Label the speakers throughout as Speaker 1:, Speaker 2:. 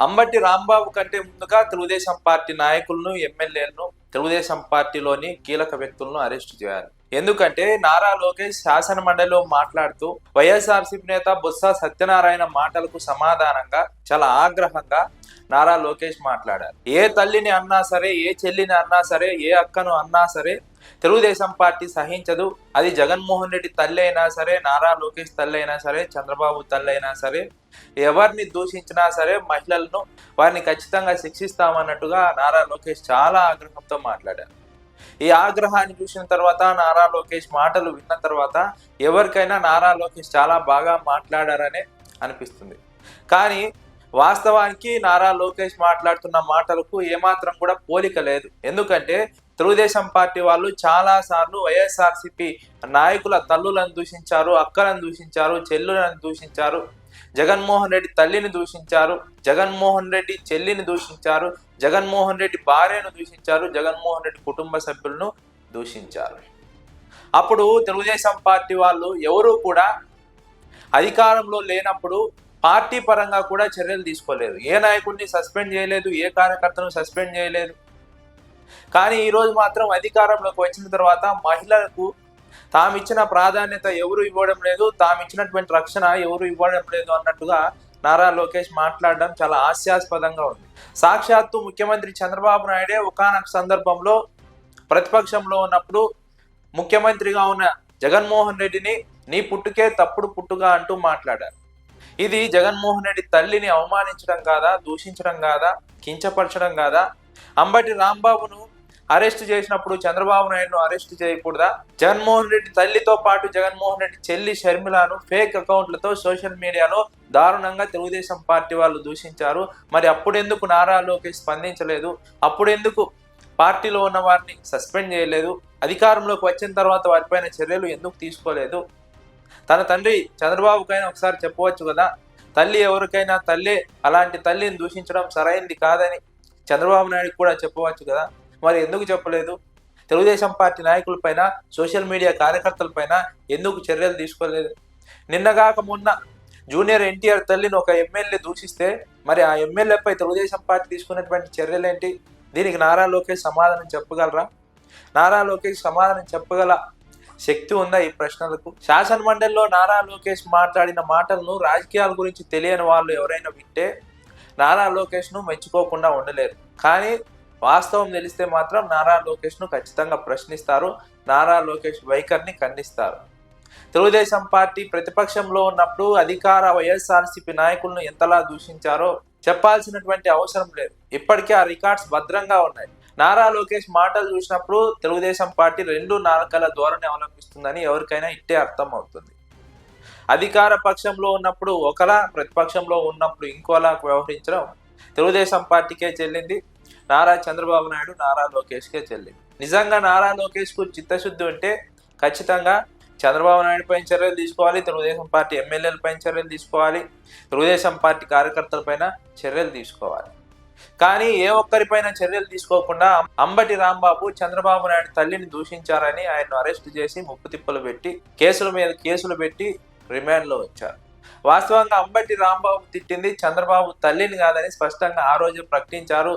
Speaker 1: అంబటి రాంబాబు కంటే ముందుగా తెలుగుదేశం పార్టీ నాయకులను, ఎమ్మెల్యేలను, తెలుగుదేశం పార్టీలోని కీలక వ్యక్తులను అరెస్టు చేయాలి. ఎందుకంటే నారా లోకేష్ శాసన మండలిలో మాట్లాడుతూ వైఎస్ఆర్సీపీ నేత బొత్స సత్యనారాయణ మాటలకు సమాధానంగా చాలా ఆగ్రహంగా నారా లోకేష్ మాట్లాడారు. ఏ తల్లిని అన్నా సరే, ఏ చెల్లిని అన్నా సరే, ఏ అక్కను అన్నా సరే తెలుగుదేశం పార్టీ సహించదు. అది జగన్మోహన్ రెడ్డి తల్లి అయినా సరే, నారా లోకేష్ తల్లి అయినా సరే, చంద్రబాబు తల్లి అయినా సరే, ఎవరిని దూషించినా సరే మహిళలను వారిని ఖచ్చితంగా శిక్షిస్తామన్నట్టుగా నారా లోకేష్ చాలా ఆగ్రహంతో మాట్లాడారు. ఈ ఆగ్రహాన్ని చూసిన తర్వాత, నారా లోకేష్ మాటలు విన్న తర్వాత ఎవరికైనా నారా లోకేష్ చాలా బాగా మాట్లాడారనే అనిపిస్తుంది. కానీ వాస్తవానికి నారా లోకేష్ మాట్లాడుతున్న మాటలకు ఏమాత్రం కూడా పోలిక లేదు. ఎందుకంటే తెలుగుదేశం పార్టీ వాళ్ళు చాలా సార్లు వైఎస్ఆర్సీపీ నాయకుల తల్లులను దూషించారు, అక్కలను దూషించారు, చెల్లులను దూషించారు, జగన్మోహన్ రెడ్డి తల్లిని దూషించారు, జగన్మోహన్ రెడ్డి చెల్లిని దూషించారు, జగన్మోహన్ రెడ్డి భార్యను దూషించారు, జగన్మోహన్ రెడ్డి కుటుంబ సభ్యులను దూషించారు. అప్పుడు తెలుగుదేశం పార్టీ వాళ్ళు ఎవరూ కూడా అధికారంలో లేనప్పుడు పార్టీ పరంగా కూడా చర్యలు తీసుకోలేదు. ఏ నాయకుడిని సస్పెండ్ చేయలేదు, ఏ కార్యకర్తను సస్పెండ్ చేయలేదు. కానీ ఈరోజు మాత్రం అధికారంలోకి వచ్చిన తర్వాత మహిళలకు తామిచ్చిన ప్రాధాన్యత ఎవరు ఇవ్వడం లేదు, తామిచ్చినటువంటి రక్షణ ఎవరు ఇవ్వడం లేదు అన్నట్టుగా నారా లోకేష్ మాట్లాడడం చాలా హాస్యాస్పదంగా ఉంది. సాక్షాత్తు ముఖ్యమంత్రి చంద్రబాబు నాయుడే ఒకానొక సందర్భంలో ప్రతిపక్షంలో ఉన్నప్పుడు ముఖ్యమంత్రిగా ఉన్న జగన్మోహన్ రెడ్డిని నీ పుట్టుకే తప్పుడు పుట్టుగా అంటూ మాట్లాడారు. ఇది జగన్మోహన్ రెడ్డి తల్లిని అవమానించడం కాదా, దూషించడం కాదా, కించపరచడం కాదా? అంబటి రాంబాబును అరెస్ట్ చేసినప్పుడు చంద్రబాబు నాయుడును అరెస్ట్ చేయకూడదా? జగన్మోహన్ రెడ్డి తల్లితో పాటు జగన్మోహన్ రెడ్డి చెల్లి షర్మిలను ఫేక్ అకౌంట్లతో సోషల్ మీడియాలో దారుణంగా తెలుగుదేశం పార్టీ వాళ్ళు దూషించారు. మరి అప్పుడెందుకు నారా లోకేష్ స్పందించలేదు? అప్పుడెందుకు పార్టీలో ఉన్న వారిని సస్పెండ్ చేయలేదు? అధికారంలోకి వచ్చిన తర్వాత వారిపైన చర్యలు ఎందుకు తీసుకోలేదు? తన తండ్రి చంద్రబాబుకైనా ఒకసారి చెప్పవచ్చు కదా, తల్లి ఎవరికైనా తల్లి, అలాంటి తల్లిని దూషించడం సరైంది కాదని చంద్రబాబు నాయుడు కూడా చెప్పవచ్చు కదా. మరి ఎందుకు చెప్పలేదు? తెలుగుదేశం పార్టీ నాయకులపైన, సోషల్ మీడియా కార్యకర్తలపైన ఎందుకు చర్యలు తీసుకోలేదు? నిన్నగాక మొన్న జూనియర్ ఎన్టీఆర్ తల్లిని ఒక ఎమ్మెల్యే దూషిస్తే మరి ఆ ఎమ్మెల్యేపై తెలుగుదేశం పార్టీ తీసుకున్నటువంటి చర్యలేంటి? దీనికి నారా లోకేష్ సమాధానం చెప్పగలరా? నారా లోకేష్ సమాధానం చెప్పగల శక్తి ఉందా ఈ ప్రశ్నలకు? శాసన మండలిలో నారా లోకేష్ మాట్లాడిన మాటలను రాజకీయాల గురించి తెలియని వాళ్ళు ఎవరైనా వింటే నారా లోకేష్ను మెచ్చుకోకుండా ఉండలేరు. కానీ వాస్తవం తెలిస్తే మాత్రం నారా లోకేష్ను ఖచ్చితంగా ప్రశ్నిస్తారు, నారా లోకేష్ వైఖరిని ఖండిస్తారు. తెలుగుదేశం పార్టీ ప్రతిపక్షంలో ఉన్నప్పుడు అధికార వైఎస్ఆర్సీపీ నాయకులను ఎంతలా దూషించారో చెప్పాల్సినటువంటి అవసరం లేదు. ఇప్పటికే ఆ రికార్డ్స్ భద్రంగా ఉన్నాయి. నారా లోకేష్ మాటలు చూసినప్పుడు తెలుగుదేశం పార్టీ 2 నాలుకల ధోరణి అవలంబిస్తుందని ఎవరికైనా ఇట్టే అర్థం అవుతుంది. అధికార పక్షంలో ఉన్నప్పుడు ఒకలా, ప్రతిపక్షంలో ఉన్నప్పుడు ఇంకోలా వ్యవహరించడం తెలుగుదేశం పార్టీకే చెల్లింది, నారా చంద్రబాబు నాయుడు, నారా లోకేష్కే చెల్లింది. నిజంగా నారా లోకేష్కు చిత్తశుద్ధి ఉంటే ఖచ్చితంగా చంద్రబాబు నాయుడు పైన చర్యలు తీసుకోవాలి, తెలుగుదేశం పార్టీ ఎమ్మెల్యేల పైన చర్యలు తీసుకోవాలి, తెలుగుదేశం పార్టీ కార్యకర్తలపైన చర్యలు తీసుకోవాలి. కానీ ఏ ఒక్కరిపైన చర్యలు తీసుకోకుండా అంబటి రాంబాబు చంద్రబాబు నాయుడు తల్లిని దూషించారని ఆయన్ను అరెస్ట్ చేసి ముప్పు తిప్పలు పెట్టి కేసుల మీద కేసులు పెట్టి రిమాండ్లో వచ్చారు. వాస్తవంగా అంబటి రాంబాబు తిట్టింది చంద్రబాబు తల్లిని కాదని స్పష్టంగా ఆ రోజే ప్రకటించారు.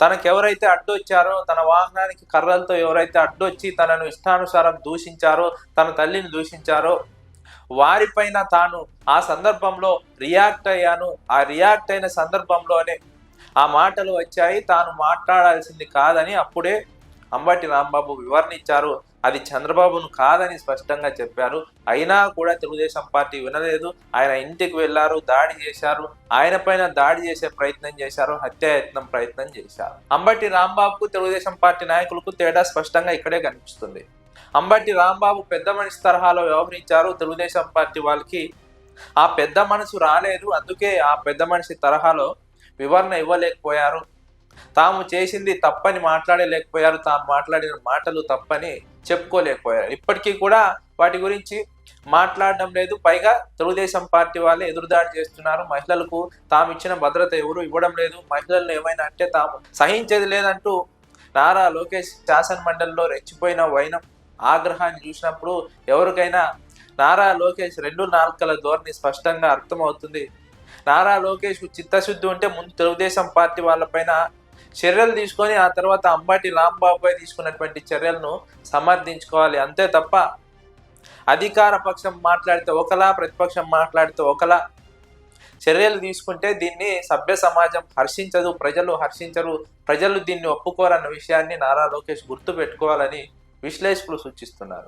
Speaker 1: తనకు ఎవరైతే అడ్డొచ్చారో, తన వాహనానికి కర్రలతో ఎవరైతే అడ్డొచ్చి తనను ఇష్టానుసారం దూషించారో, తన తల్లిని దూషించారో వారిపైన తాను ఆ సందర్భంలో రియాక్ట్ అయ్యాను, ఆ రియాక్ట్ అయిన సందర్భంలోనే ఆ మాటలు వచ్చాయి, తాను మాట్లాడాల్సింది కాదని అప్పుడే అంబటి రాంబాబు వివరణ ఇచ్చారు. అది చంద్రబాబును కాదని స్పష్టంగా చెప్పారు. అయినా కూడా తెలుగుదేశం పార్టీ వినలేదు. ఆయన ఇంటికి వెళ్ళారు, దాడి చేశారు, ఆయన పైన దాడి చేసే ప్రయత్నం చేశారు, హత్యాయత్నం ప్రయత్నం చేశారు. అంబటి రాంబాబుకు తెలుగుదేశం పార్టీ నాయకులకు తేడా స్పష్టంగా ఇక్కడే కనిపిస్తుంది. అంబటి రాంబాబు పెద్ద మనిషి తరహాలో వ్యవహరించారు. తెలుగుదేశం పార్టీ వాళ్ళకి ఆ పెద్ద మనసు రాలేదు, అందుకే ఆ పెద్ద మనిషి తరహాలో వివరణ ఇవ్వలేకపోయారు. తాము చేసింది తప్పని మాట్లాడలేకపోయారు, తాము మాట్లాడిన మాటలు తప్పని చెప్పుకోలేకపోయారు. ఇప్పటికీ కూడా వాటి గురించి మాట్లాడడం లేదు. పైగా తెలుగుదేశం పార్టీ వాళ్ళే ఎదురుదాడి చేస్తున్నారు. మహిళలకు తాము ఇచ్చిన భద్రత ఎవరు ఇవ్వడం లేదు, మహిళలను ఏమైనా అంటే తాము సహించేది లేదంటూ నారా లోకేష్ శాసన మండలిలో రెచ్చిపోయిన వైనం, ఆగ్రహాన్ని చూసినప్పుడు ఎవరికైనా నారా లోకేష్ 2 నాలుకల ధోరణి స్పష్టంగా అర్థమవుతుంది. నారా లోకేష్ చిత్తశుద్ధి ఉంటే ముందు తెలుగుదేశం పార్టీ వాళ్ళపైన చర్యలు తీసుకొని ఆ తర్వాత అంబటి రాంబాబుపై తీసుకున్నటువంటి చర్యలను సమర్థించుకోవాలి. అంతే తప్ప అధికార పక్షం మాట్లాడితే ఒకలా, ప్రతిపక్షం మాట్లాడితే ఒకలా చర్యలు తీసుకుంటే దీన్ని సభ్య సమాజం హర్షించదు, ప్రజలు హర్షించరు, ప్రజలు దీన్ని ఒప్పుకోరన్న విషయాన్ని నారా లోకేష్ గుర్తు పెట్టుకోవాలని విశ్లేషకులు సూచిస్తున్నారు.